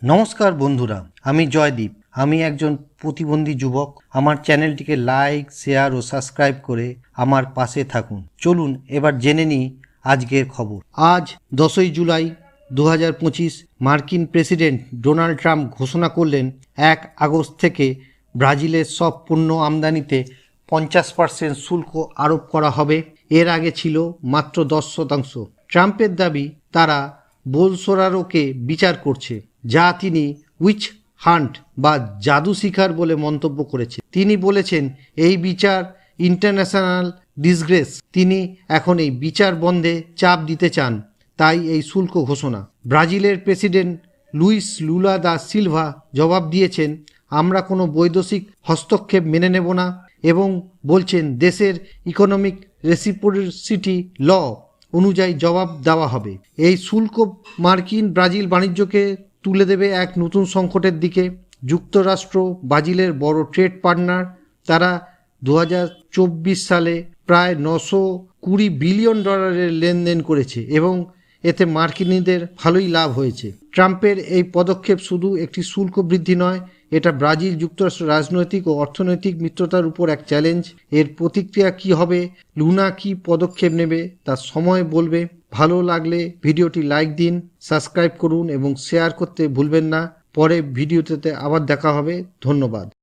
নমস্কার বন্ধুরা, আমি জয়দীপ। আমি একজন প্রতিবন্ধী যুবক। আমার চ্যানেলটিকে লাইক, শেয়ার ও সাবস্ক্রাইব করে আমার পাশে থাকুন। চলুন এবার জেনে নিই আজকের খবর। আজ 10ই জুলাই 2025 মার্কিন প্রেসিডেন্ট ডোনাল্ড ট্রাম্প ঘোষণা করলেন 1 আগস্ট থেকে ব্রাজিলের সব পণ্য আমদানিতে 50% শুল্ক আরোপ করা হবে। এর আগে ছিল মাত্র 10%। ট্রাম্পের দাবি তারা বোলসোনারোকে বিচার করছে, যা তিনি উইচ হান্ট বা জাদু শিকার বলে মন্তব্য করেছেন। তিনি বলেছেন এই বিচার ইন্টারন্যাশনাল ডিসগ্রেস। তিনি এখন এই বিচার বন্ধে চাপ দিতে চান, তাই এই শুল্ক ঘোষণা। ব্রাজিলের প্রেসিডেন্ট লুইস লুলা দা সিলভা জবাব দিয়েছেন, আমরা কোনো বৈদেশিক হস্তক্ষেপ মেনে নেব না, এবং বলছেন দেশের ইকোনমিক রেসিপ্রোসিটি ল অনুযায়ী জবাব দেওয়া হবে। এই শুল্ক মার্কিন ব্রাজিল বাণিজ্যকে তুলে দেবে এক নতুন সংকটের দিকে। যুক্তরাষ্ট্র ব্রাজিলের বড় ট্রেড পার্টনার। তারা 2024 সালে প্রায় $920 বিলিয়ন লেনদেন করেছে এবং এতে মার্কিনীদের ভালোই লাভ হয়েছে। ট্রাম্পের এই পদক্ষেপ শুধু একটি শুল্ক বৃদ্ধি নয়, এটা ব্রাজিল যুক্তরাষ্ট্র রাজনৈতিক ও অর্থনৈতিক মিত্রতার উপর এক চ্যালেঞ্জ। এর প্রতিক্রিয়া কি হবে, লুনা কি পদক্ষেপ নেবে, তা সময় বলবে। ভালো লাগলে ভিডিওটি লাইক দিন, সাবস্ক্রাইব করুন এবং শেয়ার করতে ভুলবেন না। পরে ভিডিওতে আবার দেখা হবে। ধন্যবাদ।